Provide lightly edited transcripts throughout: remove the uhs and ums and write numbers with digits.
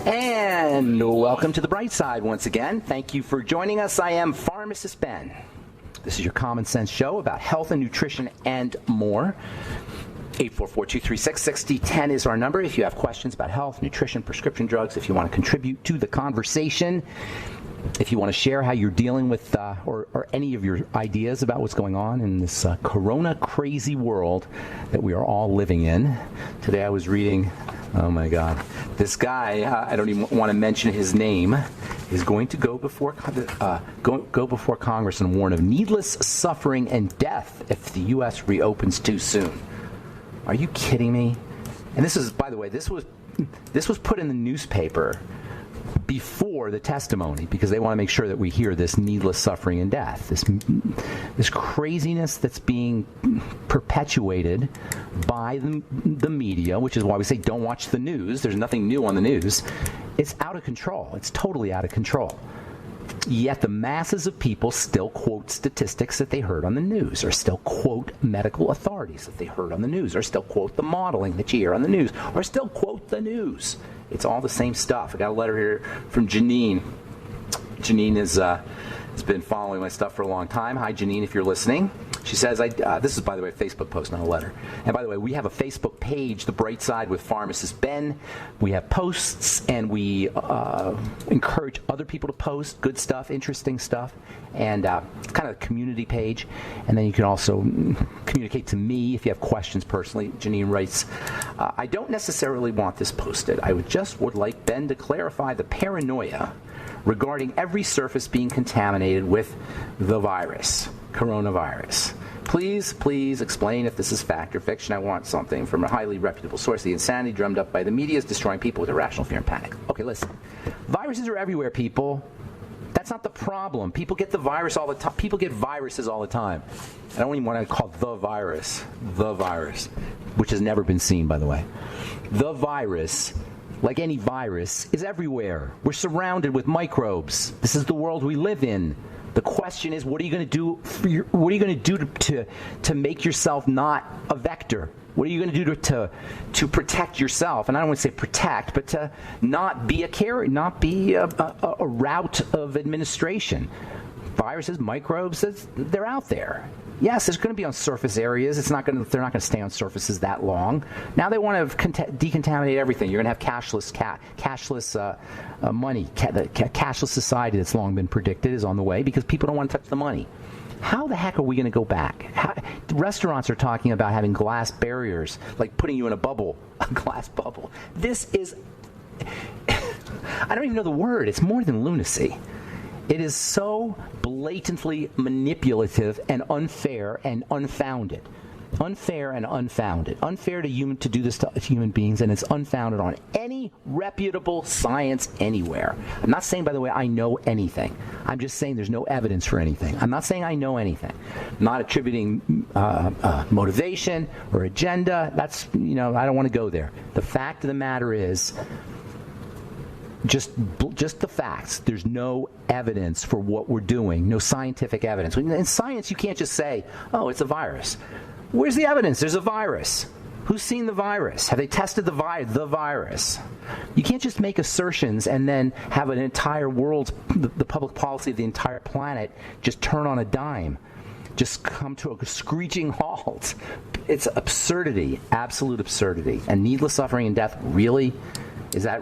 And welcome to the Bright Side once again. Thank you for joining us. I am Pharmacist Ben. This is your common sense show about health and nutrition and more. 844-236-6010 is our number if you have questions about health, nutrition, prescription drugs, if you want to contribute to the conversation, if you want to share how you're dealing with or any of your ideas about what's going on in this corona crazy world that we are all living in. Today I was reading, oh my God, this guy, I don't even want to mention his name, is going to go before Congress and warn of needless suffering and death if the U.S. reopens too soon. Are you kidding me? And this is, by the way, this was put in the newspaper before the testimony because they want to make sure that we hear this needless suffering and death, this craziness that's being perpetuated by the media, which is why we say don't watch the news. There's nothing new on the news. It's out of control. It's totally out of control. Yet the masses of people still quote statistics that they heard on the news, or still quote medical authorities that they heard on the news, or still quote the modeling that you hear on the news, or still quote the news. It's all the same stuff. I got a letter here from Janine. Janine has been following my stuff for a long time. Hi, Janine, if you're listening. She says, this is, by the way, a Facebook post, not a letter. And by the way, we have a Facebook page, The Bright Side with Pharmacist Ben. We have posts, and we encourage other people to post good stuff, interesting stuff, and it's kind of a community page. And then you can also communicate to me if you have questions personally. Janine writes, I don't necessarily want this posted. I would like Ben to clarify the paranoia regarding every surface being contaminated with the virus, coronavirus. Please explain if this is fact or fiction. I want something from a highly reputable source. The insanity drummed up by the media is destroying people with irrational fear and panic. Okay, listen. Viruses are everywhere, people. That's not the problem. People get the virus all the time. People get viruses all the time. I don't even want to call it the virus, which has never been seen, by the way. The virus, like any virus, is everywhere. We're surrounded with microbes. This is the world we live in. The question is, what are you going to do? What are you going to do to make yourself not a vector? What are you going to do to protect yourself? And I don't want to say protect, but to not be a carrier, not be a route of administration. Viruses, microbes, they're out there. Yes, it's going to be on surface areas. They're not going to stay on surfaces that long. Now they want to decontaminate everything. You're going to have cashless money. The cashless society that's long been predicted is on the way because people don't want to touch the money. How the heck are we going to go back? Restaurants are talking about having glass barriers, like putting you in a bubble, a glass bubble. This is, I don't even know the word. It's more than lunacy. It is so blatantly manipulative and unfair and unfounded. Unfair and unfounded. Unfair to do this to human beings, and it's unfounded on any reputable science anywhere. I'm not saying, by the way, I know anything. I'm just saying there's no evidence for anything. I'm not saying I know anything. I'm not attributing motivation or agenda. That's, I don't want to go there. The fact of the matter is, just the facts. There's no evidence for what we're doing, no scientific evidence. In science, you can't just say, oh, it's a virus. Where's the evidence? There's a virus. Who's seen the virus? Have they tested the virus? You can't just make assertions and then have an entire world, the public policy of the entire planet, just turn on a dime, just come to a screeching halt. It's absurdity, absolute absurdity. And needless suffering and death, really? Is that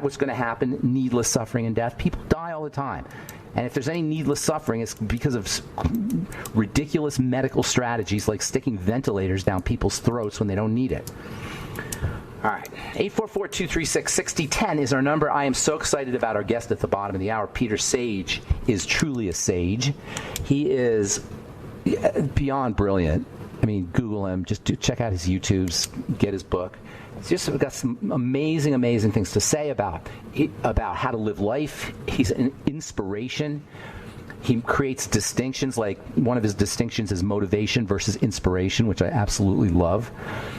what's going to happen? Needless suffering and death? People die all the time. And if there's any needless suffering, it's because of ridiculous medical strategies like sticking ventilators down people's throats when they don't need it. All right. 844-236-6010 is our number. I am so excited about our guest at the bottom of the hour. Peter Sage is truly a sage. He is beyond brilliant. I mean, Google him. Just check out his YouTubes. Get his book. He's just got some amazing, amazing things to say about how to live life. He's an inspiration. He creates distinctions, like one of his distinctions is motivation versus inspiration, which I absolutely love,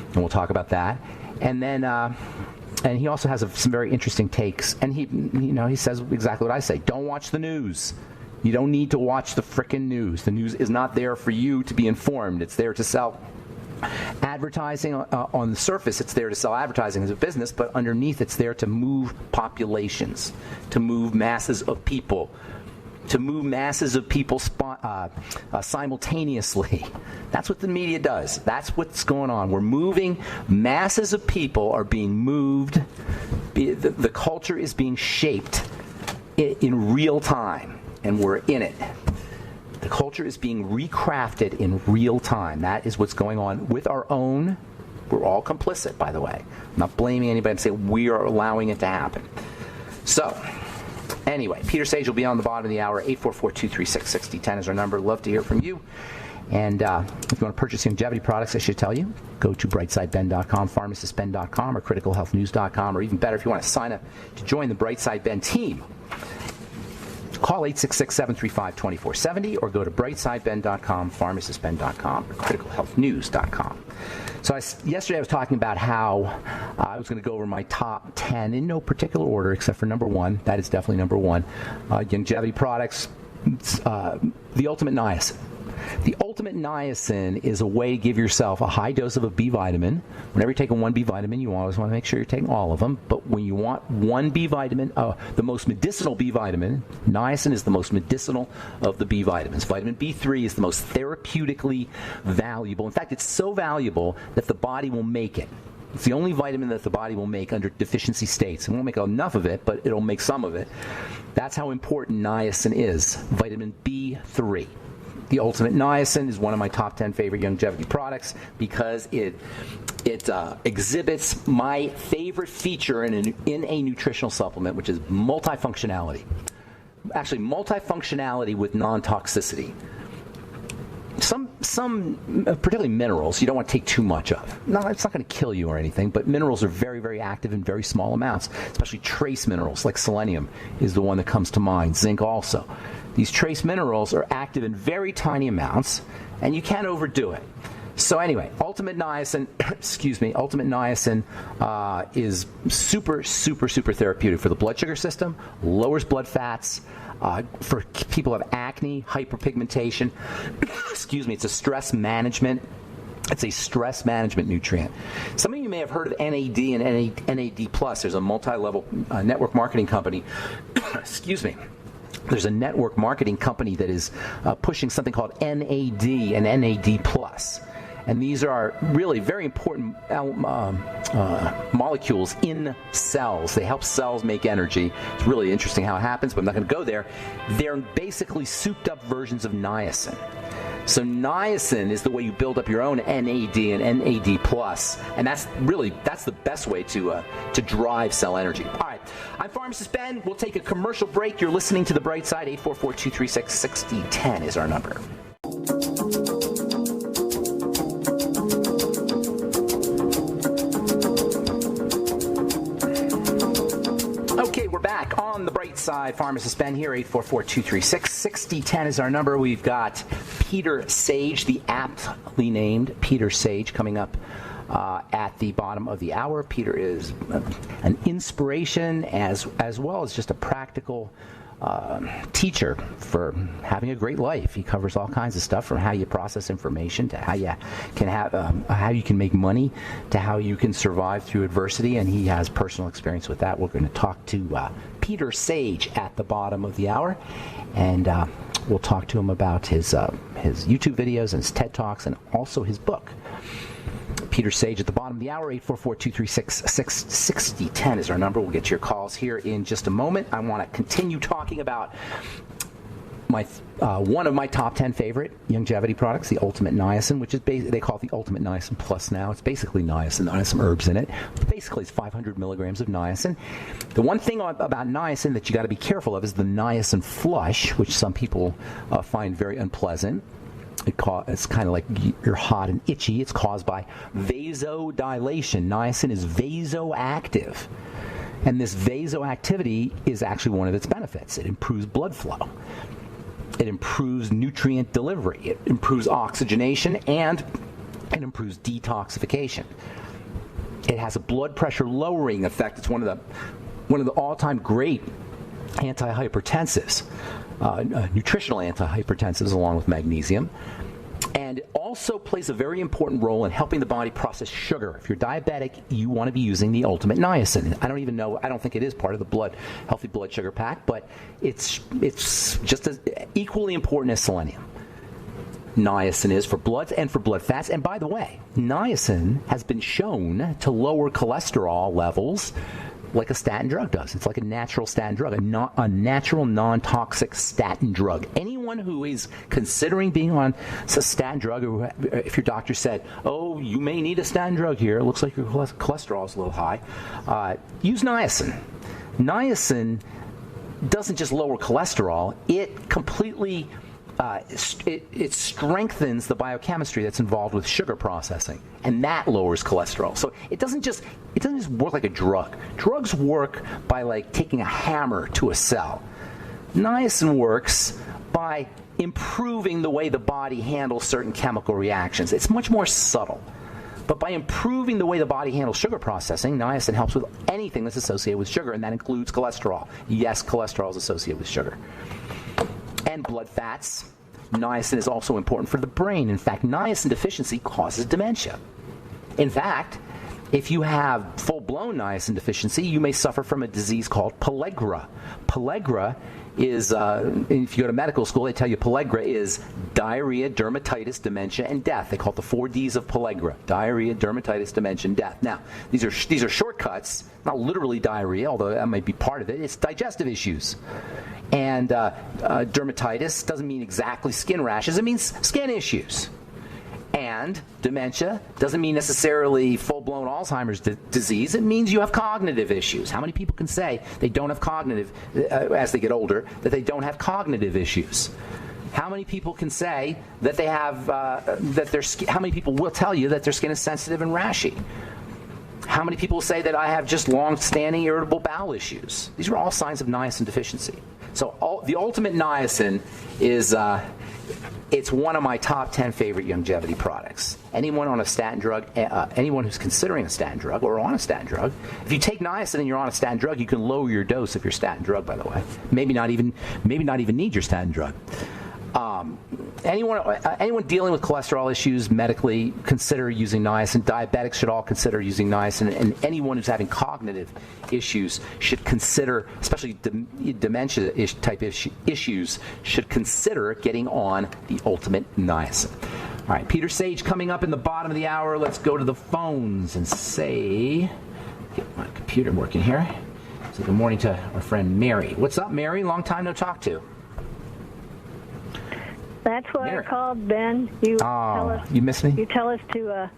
and we'll talk about that. And then, and he also has some very interesting takes. And he says exactly what I say: don't watch the news. You don't need to watch the frickin' news. The news is not there for you to be informed. It's there to sell Advertising, on the surface, it's there to sell advertising as a business, but underneath it's there to move populations, to move masses of people, simultaneously. That's what the media does. That's what's going on. We're moving. Masses of people are being moved. The culture is being shaped in real time, and we're in it. The culture is being recrafted in real time. That is what's going on with our own. We're all complicit, by the way. I'm not blaming anybody. I'm saying we are allowing it to happen. So, anyway, Peter Sage will be on the bottom of the hour. 844-236-6010 is our number. Love to hear from you. And if you want to purchase longevity products, I should tell you, go to brightsideben.com, pharmacistben.com, or criticalhealthnews.com, or even better, if you want to sign up to join the Brightside Ben team, call 866-735-2470 or go to brightsideben.com, pharmacistben.com, or criticalhealthnews.com. So yesterday I was talking about how I was going to go over my top 10 in no particular order except for number one. That is definitely number one. Longevity products, the Ultimate Niacin. The Ultimate Niacin is a way to give yourself a high dose of a B vitamin. Whenever you're taking one B vitamin, you always want to make sure you're taking all of them. But when you want one B vitamin, the most medicinal B vitamin, niacin is the most medicinal of the B vitamins. Vitamin B3 is the most therapeutically valuable. In fact, it's so valuable that the body will make it. It's the only vitamin that the body will make under deficiency states. It won't make enough of it, but it'll make some of it. That's how important niacin is, vitamin B3. The Ultimate Niacin is one of my top 10 favorite longevity products because it exhibits my favorite feature in a nutritional supplement, which is multifunctionality. Actually, multifunctionality with non-toxicity. Some particularly minerals, you don't want to take too much of. No, it's not going to kill you or anything, but minerals are very, very active in very small amounts, especially trace minerals like selenium is the one that comes to mind, zinc also. These trace minerals are active in very tiny amounts, and you can't overdo it. So anyway, Ultimate Niacin, Ultimate Niacin is super, super, super therapeutic for the blood sugar system, lowers blood fats, for people who have acne, hyperpigmentation. It's a stress management. It's a stress management nutrient. Some of you may have heard of NAD and NAD+. There's a multi-level network marketing company. There's a network marketing company that is pushing something called NAD and NAD+. And these are really very important molecules in cells. They help cells make energy. It's really interesting how it happens, but I'm not going to go there. They're basically souped-up versions of niacin. So niacin is the way you build up your own NAD and NAD+, and that's the best way to drive cell energy. All right, I'm Pharmacist Ben. We'll take a commercial break. You're listening to The Bright Side. 844-236-6010 is our number. Okay, we're back on The Bright Side. Pharmacist Ben here, 844-236-6010 is our number. We've got Peter Sage, the aptly named Peter Sage, coming up at the bottom of the hour. Peter is an inspiration as well as just a practical teacher for having a great life. He covers all kinds of stuff, from how you process information to how you can have how you can make money to how you can survive through adversity, and he has personal experience with that. We're going to talk to Peter Sage at the bottom of the hour, and we'll talk to him about his YouTube videos and his TED Talks and also his book. Peter Sage at the bottom of the hour. 844-236-6010 is our number. We'll get your calls here in just a moment. I want to continue talking about my one of my top 10 favorite longevity products, the Ultimate Niacin, which is they call it the Ultimate Niacin Plus now. It's basically niacin. There's some herbs in it. But basically, it's 500 milligrams of niacin. The one thing about niacin that you got to be careful of is the niacin flush, which some people find very unpleasant. It's kind of like you're hot and itchy. It's caused by vasodilation. Niacin is vasoactive. And this vasoactivity is actually one of its benefits. It improves blood flow. It improves nutrient delivery. It improves oxygenation, and it improves detoxification. It has a blood pressure lowering effect. It's one of the all-time great antihypertensives. Nutritional antihypertensives along with magnesium. And it also plays a very important role in helping the body process sugar. If you're diabetic, you want to be using the ultimate niacin. I don't think it is part of the healthy blood sugar pack, but it's just as equally important as selenium. Niacin is for blood and for blood fats. And by the way, niacin has been shown to lower cholesterol levels like a statin drug does. It's like a natural statin drug, a natural non-toxic statin drug. Anyone who is considering being on a statin drug, or if your doctor said, oh, you may need a statin drug here, it looks like your cholesterol is a little high, use niacin. Niacin doesn't just lower cholesterol, it completely it strengthens the biochemistry that's involved with sugar processing, and that lowers cholesterol. So it doesn't just work like a drug. Drugs work by like taking a hammer to a cell. Niacin works by improving the way the body handles certain chemical reactions. It's much more subtle. But by improving the way the body handles sugar processing, niacin helps with anything that's associated with sugar, and that includes cholesterol. Yes, cholesterol is associated with sugar. And blood fats. Niacin is also important for the brain. In fact, niacin deficiency causes dementia. In fact, if you have full-blown niacin deficiency, you may suffer from a disease called pellagra. Pellagra is, if you go to medical school, they tell you pellagra is diarrhea, dermatitis, dementia, and death. They call it the 4 Ds of pellagra: diarrhea, dermatitis, dementia, and death. Now, these are shortcuts, not literally diarrhea, although that might be part of it. It's digestive issues. And dermatitis doesn't mean exactly skin rashes. It means skin issues. And dementia doesn't mean necessarily full-blown Alzheimer's disease. It means you have cognitive issues. How many people can say they don't have cognitive, as they get older, that they don't have cognitive issues? How many people can say that they have, how many people will tell you that their skin is sensitive and rashy? How many people say that I have just long-standing irritable bowel issues? These are all signs of niacin deficiency. So the ultimate niacin is, it's one of my top 10 favorite longevity products. Anyone on a statin drug, anyone who's considering a statin drug or on a statin drug, if you take niacin and you're on a statin drug, you can lower your dose of your statin drug, by the way. Maybe not even need your statin drug. Anyone dealing with cholesterol issues medically, consider using niacin. Diabetics should all consider using niacin, and anyone who's having cognitive issues should consider, especially dementia type issues, should consider getting on the ultimate niacin. All right, Peter Sage coming up in the bottom of the hour. Let's go to the phones and get my computer working here. So good morning to our friend Mary. What's up, Mary? Long time no talk to. That's what I called, Ben. You tell us, you missed me? You tell us to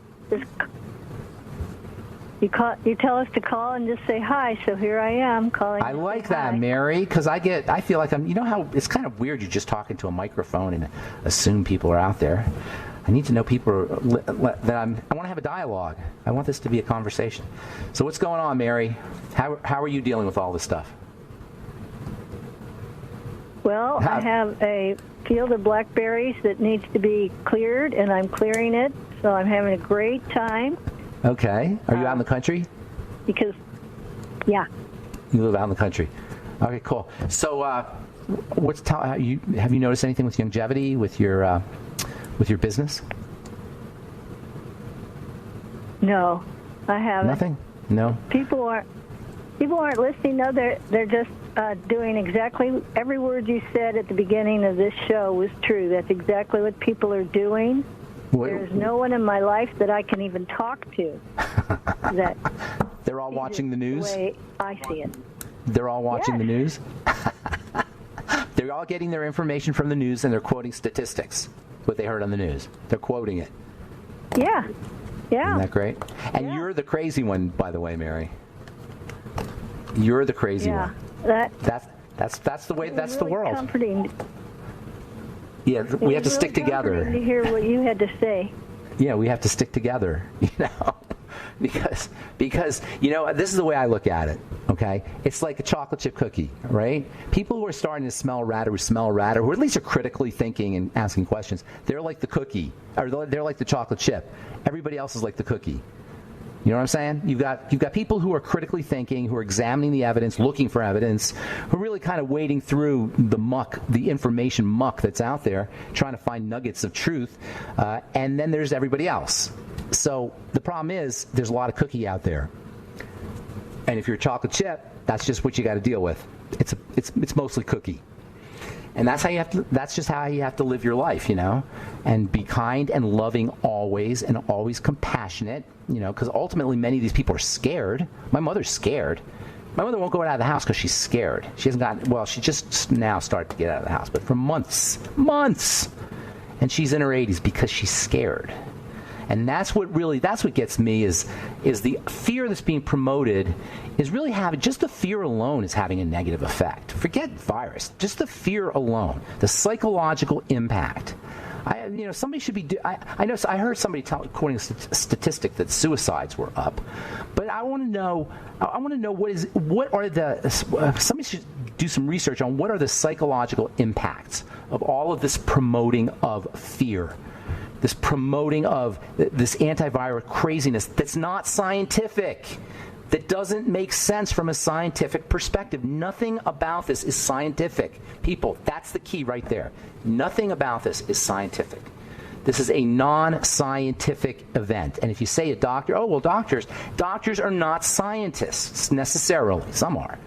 you tell us to call and just say hi. So here I am calling. I like that, Mary, because I feel like I'm. You know how it's kind of weird. You're just talking to a microphone and assume people are out there. I need to know people that I want to have a dialogue. I want this to be a conversation. So what's going on, Mary? How are you dealing with all this stuff? Well, I have a field of blackberries that needs to be cleared, and I'm clearing it, so I'm having a great time. Okay. Are you out in the country? Because, yeah. You live out in the country. Okay, cool. So, have you noticed anything with longevity with your business? No, I haven't. Nothing? No. People aren't listening. No, they're just doing exactly every word you said at the beginning of this show was true. That's exactly what people are doing. There's no one in my life that I can even talk to. That they're all watching the news. The way I see it. They're all watching the news. They're all getting their information from the news, and they're quoting statistics. What they heard on the news. They're quoting it. Yeah. Yeah. Isn't that great? And you're the crazy one, by the way, Mary. You're the crazy one. That's the way. That's really the world. Comforting. Yeah, we have to stick together. To hear what you had to say. Yeah, we have to stick together. Because this is the way I look at it. Okay, it's like a chocolate chip cookie, right? People who are starting to smell rat, who at least are critically thinking and asking questions, they're like the cookie, or they're like the chocolate chip. Everybody else is like the cookie. You know what I'm saying? You've got people who are critically thinking, who are examining the evidence, looking for evidence, who are really kind of wading through the muck, the information muck that's out there, trying to find nuggets of truth. And then there's everybody else. So the problem is there's a lot of cookie out there. And if you're a chocolate chip, that's just what you got to deal with. It's mostly cookie. And that's just how you have to live your life, you know, and be kind and loving always, and always compassionate, you know, because ultimately many of these people are scared. My mother's scared. My mother won't go out of the house because she's scared. She hasn't gotten, well, she just now started to get out of the house, but for months, and she's in her 80s because she's scared. And that's what gets me is the fear that's being promoted is really just the fear alone is having a negative effect. Forget virus, just the fear alone, the psychological impact. Somebody should be. I heard somebody quoting a statistic that suicides were up, but I want to know. Somebody should do some research on what are the psychological impacts of all of this promoting of fear. This promoting of this antiviral craziness that's not scientific, that doesn't make sense from a scientific perspective. Nothing about this is scientific. People, that's the key right there. Nothing about this is scientific. This is a non-scientific event. And if you say a doctor, doctors are not scientists necessarily. Some are.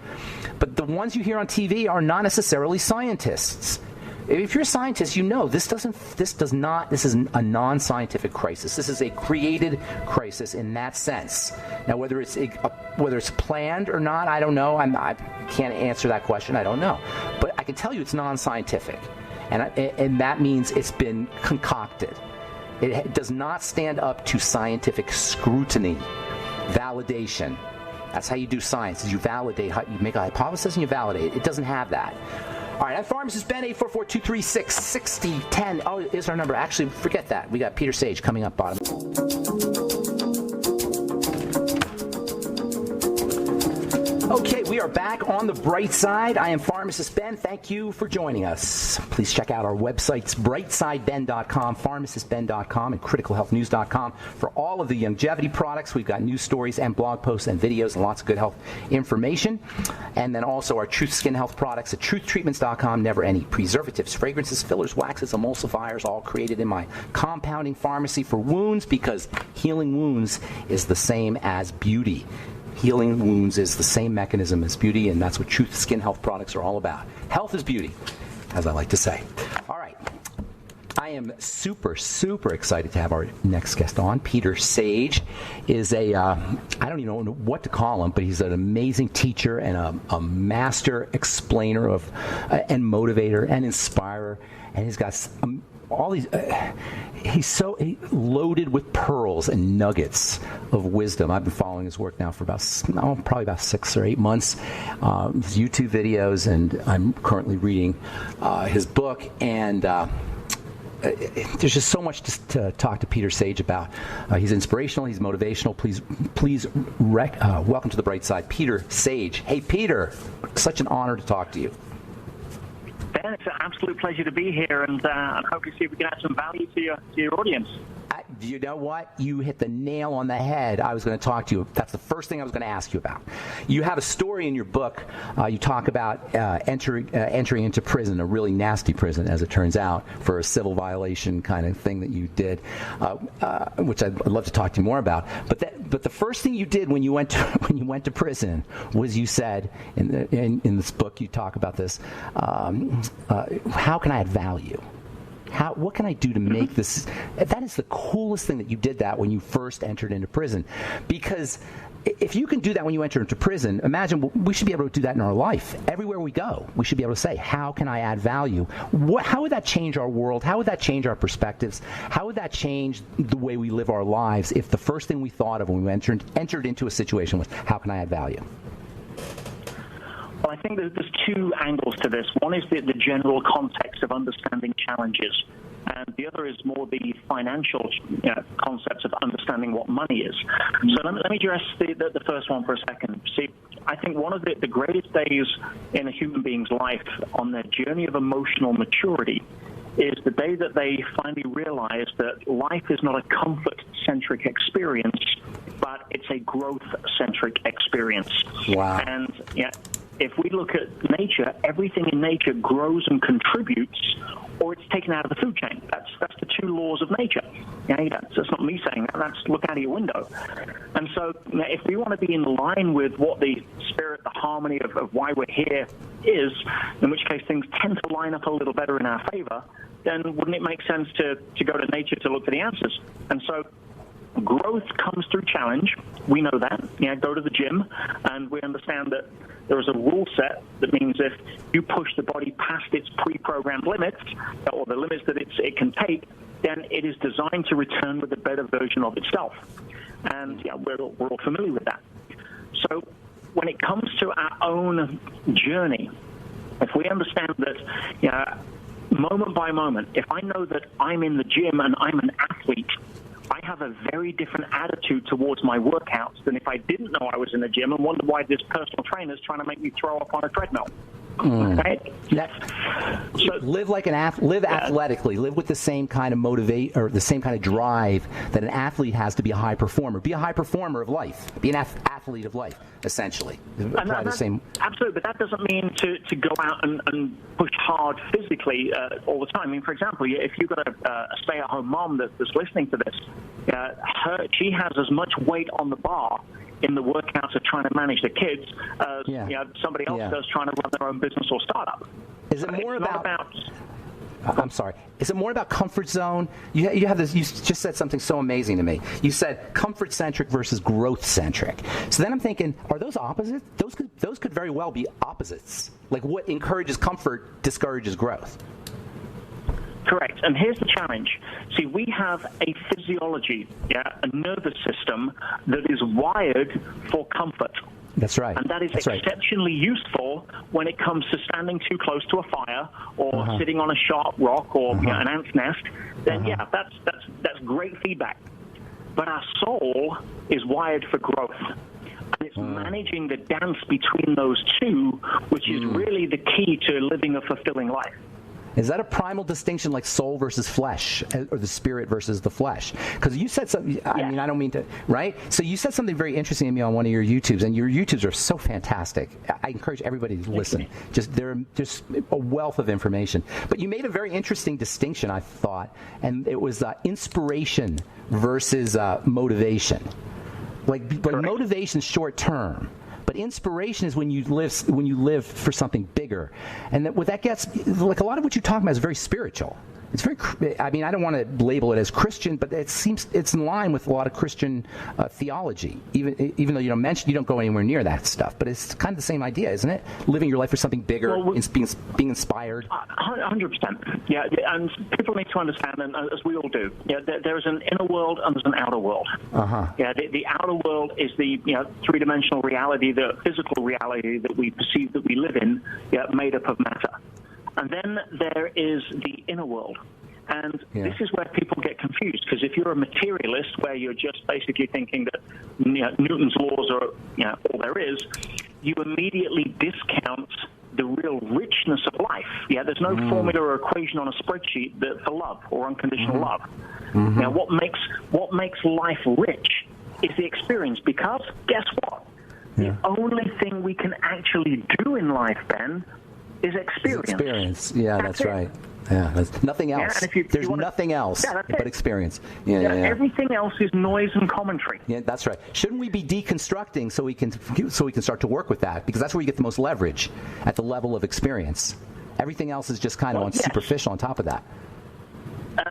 But the ones you hear on TV are not necessarily scientists. If you're a scientist, you know this is a non-scientific crisis. This is a created crisis in that sense. Now, whether it's planned or not, I don't know. I can't answer that question. I don't know. But I can tell you it's non-scientific. And that means it's been concocted. It does not stand up to scientific scrutiny, validation. That's how you do science, is you validate, you make a hypothesis and you validate it. It doesn't have that. All right, I'm Pharmacist Ben, 844-236-6010. Oh, is our number. Actually, forget that. We got Peter Sage coming up bottom. Okay, we are back on the bright side. I am Pharmacist Ben. Thank you for joining us. Please check out our websites, brightsideben.com, pharmacistben.com, and criticalhealthnews.com for all of the longevity products. We've got news stories and blog posts and videos and lots of good health information. And then also our Truth Skin Health products at truthtreatments.com. Never any preservatives, fragrances, fillers, waxes, emulsifiers, all created in my compounding pharmacy for wounds, because healing wounds is the same as beauty. Healing wounds is the same mechanism as beauty, and that's what Truth Skin Health products are all about. Health is beauty, as I like to say. All right. I am super, super excited to have our next guest on. Peter Sage is I don't even know what to call him, but he's an amazing teacher and a master explainer of and motivator and inspirer. And he's got all these, he's so loaded with pearls and nuggets of wisdom. I've been following his work now for probably about 6 or 8 months, his YouTube videos, and I'm currently reading his book. And there's just so much to talk to Peter Sage about. He's inspirational. He's motivational. Please welcome to the bright side, Peter Sage. Hey, Peter, such an honor to talk to you. Ben, it's an absolute pleasure to be here, and hope to see if we can add some value to your audience. You know what? You hit the nail on the head. I was going to talk to you. That's the first thing I was going to ask you about. You have a story in your book. You talk about entering into prison, a really nasty prison, as it turns out, for a civil violation kind of thing that you did, which I'd love to talk to you more about. But the first thing you did when you went to prison was you said in this book, you talk about this. How can I add value? What can I do to make this? That is the coolest thing that you did that when you first entered into prison. Because if you can do that when you enter into prison, imagine we should be able to do that in our life. Everywhere we go, we should be able to say, how can I add value? How would that change our world? How would that change our perspectives? How would that change the way we live our lives if the first thing we thought of when we entered into a situation was, how can I add value? Well, I think there's two angles to this. One is the general context of understanding challenges, and the other is more the financial concepts of understanding what money is. So let me address the first one for a second. See, I think one of the greatest days in a human being's life on their journey of emotional maturity is the day that they finally realize that life is not a comfort-centric experience, but it's a growth-centric experience. Wow. And if we look at nature, everything in nature grows and contributes, or it's taken out of the food chain. That's the two laws of nature. That's not me saying that. That's look out of your window. And so if we want to be in line with what the spirit, the harmony of why we're here is, in which case things tend to line up a little better in our favor, then wouldn't it make sense to go to nature to look for the answers? And so growth comes through challenge. We know that. Go to the gym, and we understand that there is a rule set that means if you push the body past its pre-programmed limits, or the limits that it can take, then it is designed to return with a better version of itself. And we're all familiar with that. So when it comes to our own journey, if we understand that moment by moment, if I know that I'm in the gym and I'm an athlete, I have a very different attitude towards my workouts than if I didn't know I was in the gym and wondered why this personal trainer is trying to make me throw up on a treadmill. Right? So live like an live athletically. Live with the same kind of motivate or the same kind of drive that an athlete has to be a high performer. Be a high performer of life. Be an athlete of life, essentially. Apply the same. Absolutely, but that doesn't mean to go out and push hard physically all the time. I mean, for example, if you've got a stay-at-home mom that's listening to this, she has as much weight on the bar in the workouts of trying to manage the kids as somebody else does trying to run their own business or startup. Is it more about I'm sorry. Is it more about comfort zone? You have this. You just said something so amazing to me. You said comfort centric versus growth centric. So then I'm thinking, are those opposites? Those could very well be opposites. Like what encourages comfort discourages growth. Correct. And here's the challenge. See, we have a physiology, a nervous system that is wired for comfort. That's right. And that is exceptionally useful when it comes to standing too close to a fire or sitting on a sharp rock or an ant's nest. Then, that's great feedback. But our soul is wired for growth. And it's managing the dance between those two, which is really the key to living a fulfilling life. Is that a primal distinction like soul versus flesh, or the spirit versus the flesh? Because you said something, I mean, I don't mean to, right? So you said something very interesting to me on one of your YouTubes, and your YouTubes are so fantastic. I encourage everybody to listen. They're just a wealth of information. But you made a very interesting distinction, I thought, and it was inspiration versus motivation. Like motivation's short term. But inspiration is when you live for something bigger, and what that gets, like a lot of what you're talking about is very spiritual. It's very. I mean, I don't want to label it as Christian, but it seems it's in line with a lot of Christian theology. Even though you don't go anywhere near that stuff, but it's kind of the same idea, isn't it? Living your life for something bigger, being inspired. 100%. Yeah, and people need to understand, and as we all do, there's an inner world and there's an outer world. Yeah, the outer world is the three-dimensional reality, the physical reality that we perceive that we live in, made up of matter. And then there is the inner world. And this is where people get confused, because if you're a materialist where you're just basically thinking that Newton's laws are all there is, you immediately discount the real richness of life. There's no formula or equation on a spreadsheet for love or unconditional love. Now, what makes life rich is the experience, because guess what? The only thing we can actually do in life, Ben, is experience. Yeah, that's right. Yeah, there's nothing else. There's nothing else but experience. Everything else is noise and commentary. Yeah, that's right. Shouldn't we be deconstructing so we can start to work with that? Because that's where you get the most leverage, at the level of experience. Everything else is just kind of superficial on top of that.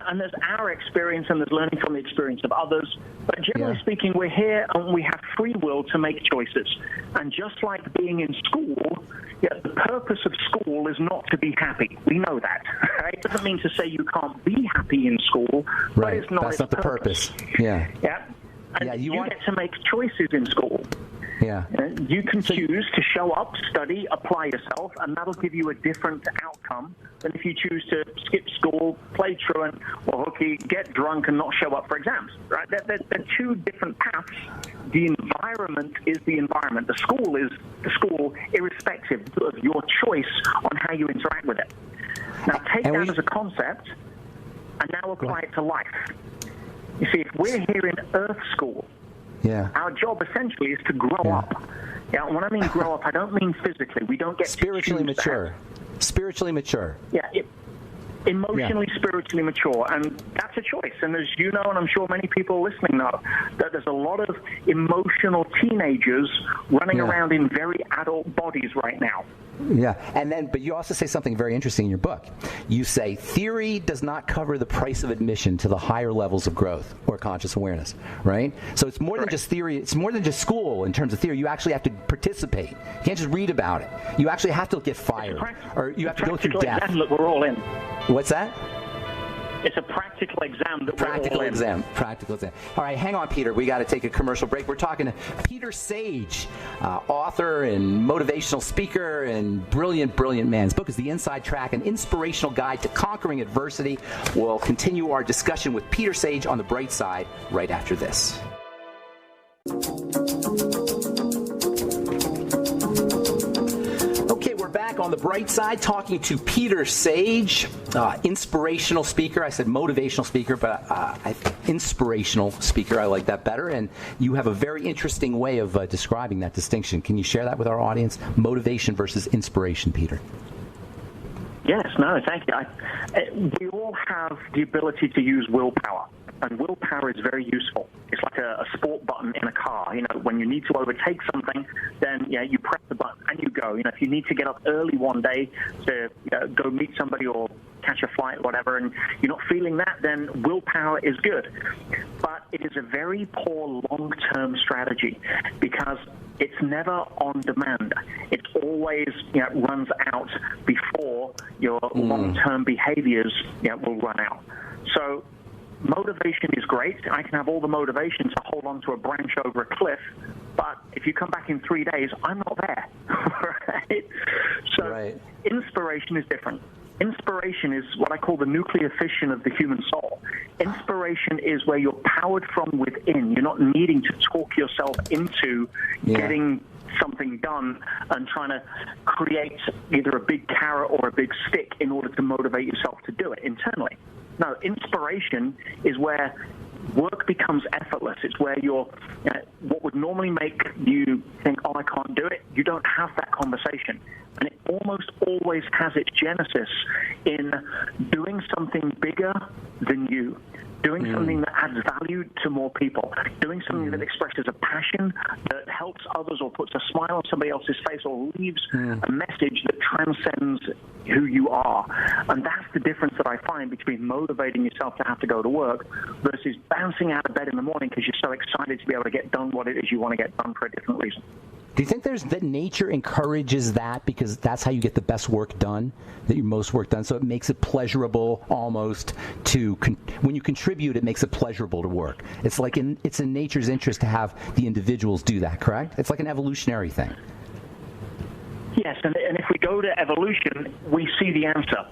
And there's our experience, and there's learning from the experience of others. But generally speaking, we're here and we have free will to make choices. And just like being in school, the purpose of school is not to be happy. We know that. Right? It doesn't mean to say you can't be happy in school, but it's not That's not the purpose. Yeah. And you get to make choices in school. You can choose to show up, study, apply yourself, and that'll give you a different outcome than if you choose to skip school, play truant or hooky, get drunk, and not show up for exams. Right? They're two different paths. The environment is the environment. The school is the school, irrespective of your choice on how you interact with it. Now take that as a concept and now apply it to life. You see, if we're here in Earth School, our job essentially is to grow up. Yeah, when I mean grow up, I don't mean physically. We don't get spiritually mature. Spiritually mature. Yeah, emotionally, spiritually mature, and that's a choice. And as you know, and I'm sure many people listening know, that there's a lot of emotional teenagers running around in very adult bodies right now. Yeah, but you also say something very interesting in your book. You say theory does not cover the price of admission to the higher levels of growth or conscious awareness, right? So it's more than just theory. It's more than just school in terms of theory. You actually have to participate. You can't just read about it. You actually have to get fired, or you have to go through death. Look, we're all in. What's that? It's a practical exam that Practical exam. All right, hang on, Peter. We got to take a commercial break. We're talking to Peter Sage, author and motivational speaker and brilliant man. His book is The Inside Track, an inspirational guide to conquering adversity. We'll continue our discussion with Peter Sage on The Bright Side right after this. Back on The Bright Side, talking to Peter Sage, inspirational speaker. I said motivational speaker, but inspirational speaker. I like that better. And you have a very interesting way of describing that distinction. Can you share that with our audience? Motivation versus inspiration, Peter. Yes, no, thank you. We all have the ability to use willpower, and willpower is very useful. It's like a sport button in a car. You know, when you need to overtake something, then you press the button and you go. You know, if you need to get up early one day to go meet somebody or catch a flight or whatever, and you're not feeling that, then willpower is good. But it is a very poor long-term strategy because it's never on demand. It always runs out before your long-term behaviors will run out. So motivation is great. I can have all the motivation to hold on to a branch over a cliff, but if you come back in 3 days, I'm not there. Right? So inspiration is different. Inspiration is what I call the nuclear fission of the human soul. Inspiration is where you're powered from within. You're not needing to talk yourself into getting something done and trying to create either a big carrot or a big stick in order to motivate yourself to do it internally. No, inspiration is where work becomes effortless. It's where you're, what would normally make you think, oh, I can't do it, you don't have that conversation. And it almost always has its genesis in doing something bigger than you, doing something that adds value to more people, doing something that expresses a passion that helps others or puts a smile on somebody else's face or leaves a message that transcends who you are. And that's the difference that I find between motivating yourself to have to go to work versus bouncing out of bed in the morning because you're so excited to be able to get done what it is you want to get done for a different reason. Do you think that nature encourages that because that's how you get the best work done, that your most work done? So it makes it pleasurable almost to, when you contribute, it makes it pleasurable to work. It's like it's in nature's interest to have the individuals do that, correct? It's like an evolutionary thing. Yes, and if we go to evolution, we see the answer.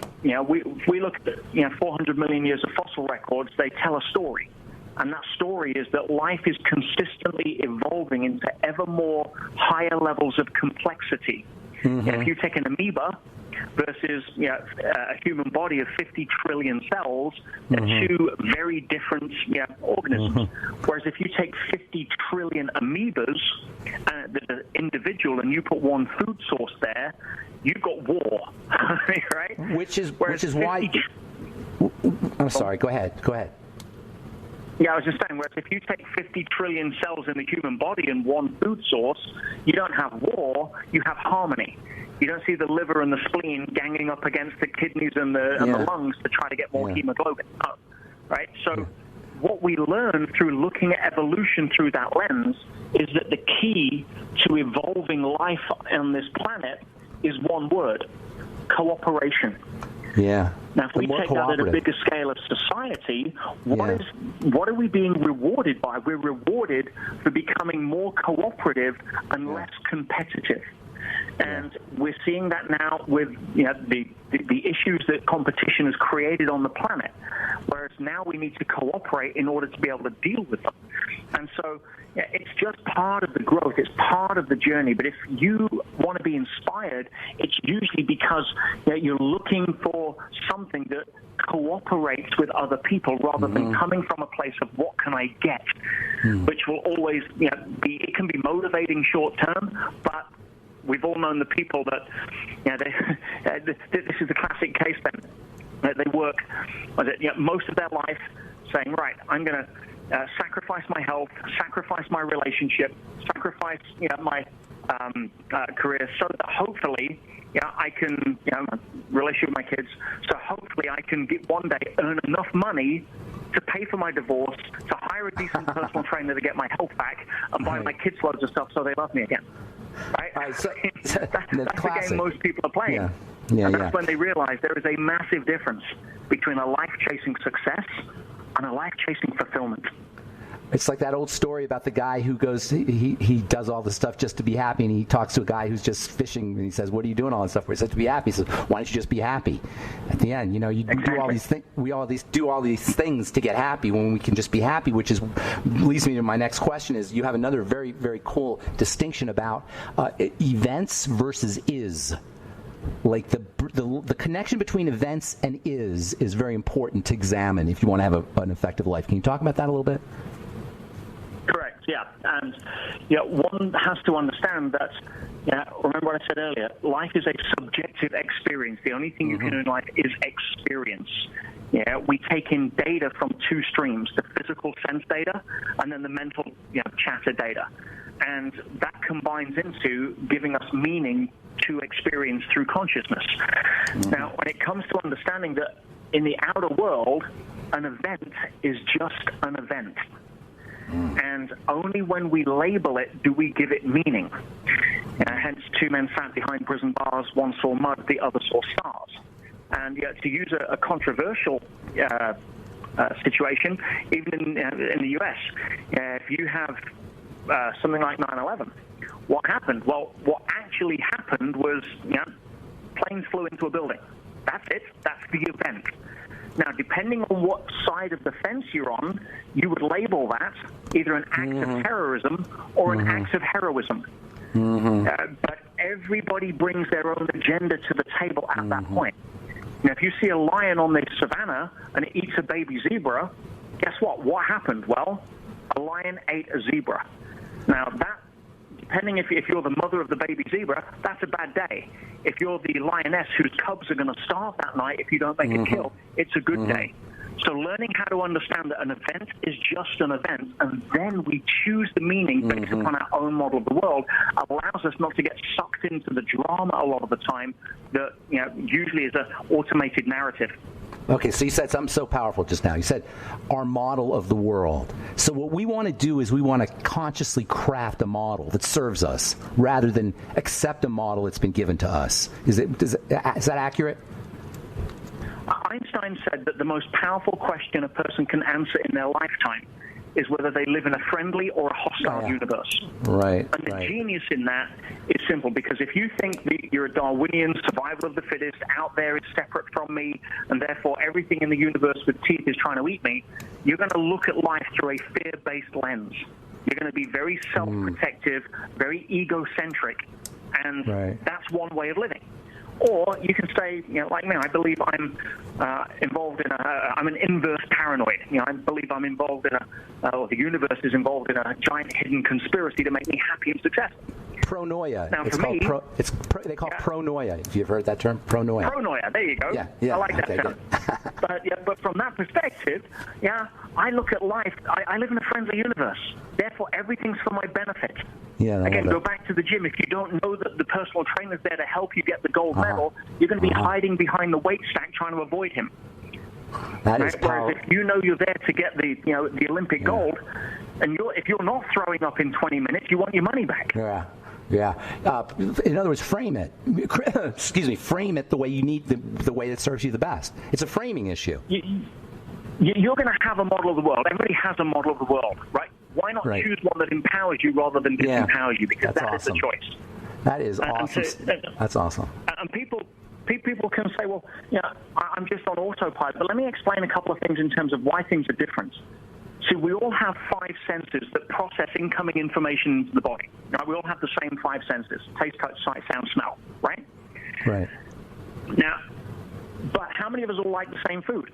We look at 400 million years of fossil records. They tell a story. And that story is that life is consistently evolving into ever more higher levels of complexity. If you take an amoeba versus a human body of 50 trillion cells, they're two very different organisms. Whereas if you take 50 trillion amoebas, the individual, and you put one food source there, you've got war, right? Which is why. I'm sorry. Go ahead. Yeah, I was just saying, whereas if you take 50 trillion cells in the human body and one food source, you don't have war, you have harmony. You don't see the liver and the spleen ganging up against the kidneys and the lungs to try to get more hemoglobin up, right? So what we learn through looking at evolution through that lens is that the key to evolving life on this planet is one word: cooperation. Yeah. Now, if we take that at a bigger scale of society, what are we being rewarded by? We're rewarded for becoming more cooperative and less competitive. And we're seeing that now with the issues that competition has created on the planet, whereas now we need to cooperate in order to be able to deal with them. And so it's just part of the growth. It's part of the journey. But if you want to be inspired, it's usually because you're looking for something that cooperates with other people rather than coming from a place of what can I get, which will always it can be motivating short term, but we've all known the people that this is the classic case then. They work most of their life saying, right, I'm going to sacrifice my health, sacrifice my relationship, sacrifice my career so that hopefully I can relationship with my kids, so hopefully I can one day earn enough money to pay for my divorce, to hire a decent personal trainer to get my health back, and buy my kids loads of stuff so they love me again. Right? So that's the game most people are playing. And that's when they realize there is a massive difference between a life chasing success and a life chasing fulfillment. It's like that old story about the guy who goes, he does all this stuff just to be happy, and he talks to a guy who's just fishing, and he says, "What are you doing all this stuff for?" He says, "To be happy." He says, "Why don't you just be happy?" At the end, you do all these things. We do all these things to get happy when we can just be happy, which leads me to my next question. Is you have another very, very cool distinction about events versus is. Like the connection between events and is very important to examine if you want to have an effective life. Can you talk about that a little bit? Correct, yeah. And one has to understand that, remember what I said earlier, life is a subjective experience. The only thing you can do in life is experience. We take in data from two streams, the physical sense data and then the mental chatter data. And that combines into giving us meaning to experience through consciousness. Now, when it comes to understanding that in the outer world, an event is just an event. And only when we label it do we give it meaning. Hence, two men sat behind prison bars, one saw mud, the other saw stars. And to use a controversial situation, even in the US, if you have something like 9/11, what happened? Well, what actually happened was planes flew into a building. That's it. That's the event. Now, depending on what side of the fence you're on, you would label that either an act of terrorism or an act of heroism. But everybody brings their own agenda to the table at that point. Now, if you see a lion on the savannah and it eats a baby zebra, guess what? What happened? Well, a lion ate a zebra. Now, that, depending if you're the mother of the baby zebra, that's a bad day. If you're the lioness whose cubs are going to starve that night if you don't make a kill, it's a good day. So learning how to understand that an event is just an event, and then we choose the meaning based upon our own model of the world, allows us not to get sucked into the drama a lot of the time that usually is an automated narrative. Okay, so you said something so powerful just now. You said our model of the world. So what we want to do is we want to consciously craft a model that serves us rather than accept a model that's been given to us. Is that accurate? Einstein said that the most powerful question a person can answer in their lifetime is whether they live in a friendly or a hostile universe. Right. And the genius in that is simple, because if you think that you're a Darwinian survival of the fittest, out there is separate from me, and therefore everything in the universe with teeth is trying to eat me, you're going to look at life through a fear-based lens. You're going to be very self-protective, very egocentric, and that's one way of living. Or you can say, like me, I believe I'm involved in I'm an inverse paranoid. I believe I'm involved in or the universe is involved in a giant hidden conspiracy to make me happy and successful. Pronoia. Now, it's for called me, they call it pronoia. If you've heard that term, pronoia. Pronoia. There you go. Yeah. I like that term. But from that perspective, I look at life. I live in a friendly universe. Therefore, everything's for my benefit. Yeah. Again, go back to the gym. If you don't know that the personal trainer's there to help you get the gold medal, you're going to be hiding behind the weight stack trying to avoid him. That is powerful. Whereas if you know you're there to get the Olympic gold, and if you're not throwing up in 20 minutes, you want your money back. Yeah. In other words, frame it. Excuse me. Frame it the way you need, the way that serves you the best. It's a framing issue. You're going to have a model of the world. Everybody has a model of the world, right? Why not choose one that empowers you rather than disempowers you? Because that's awesome. Is the choice. That is awesome. That's awesome. And people can say, well, I'm just on autopilot. But let me explain a couple of things in terms of why things are different. See, we all have 5 senses that process incoming information into the body. Right? We all have the same 5 senses: taste, touch, sight, sound, smell. Right? Right. Now, but how many of us all like the same food?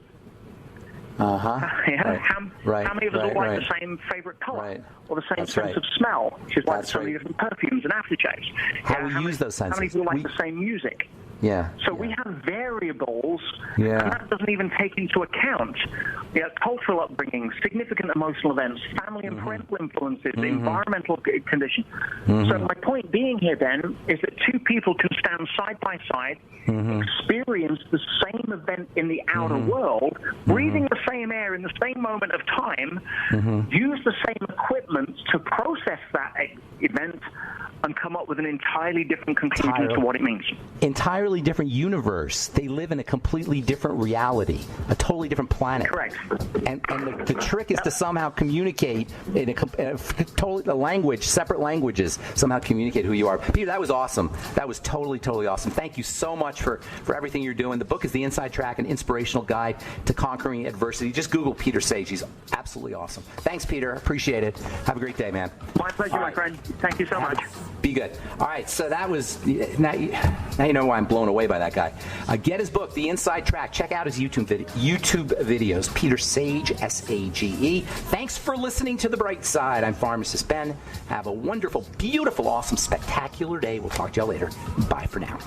Yeah. How many of us all like the same favorite color or the same sense of smell, which is like so many different perfumes and aftershaves? How we use those senses. How many people like the same music? Yeah. So we have variables, Yeah. and that doesn't even take into account cultural upbringing, significant emotional events, family and parental influences, environmental conditions. So my point being here, then, is that two people can stand side by side, experience the same event in the outer world, breathing the same air in the same moment of time, use the same equipment to process that event, and come up with an entirely different conclusion to what it means. Entirely different universe. They live in a completely different reality, a totally different planet. Correct. And the trick is to somehow communicate in a language, separate languages, somehow communicate who you are. Peter, that was awesome. That was totally awesome. Thank you so much for everything you're doing. The book is The Inside Track, an inspirational guide to conquering adversity. Just Google Peter Sage. He's absolutely awesome. Thanks, Peter. Appreciate it. Have a great day, man. My pleasure, my friend. Thank you so much. Be good. All right, so that was, now you know why I'm blown away by that guy. Get his book, The Inside Track. Check out his YouTube videos. Peter Sage, S-A-G-E. Thanks for listening to The Bright Side. I'm Pharmacist Ben. Have a wonderful, beautiful, awesome, spectacular day. We'll talk to y'all later. Bye for now.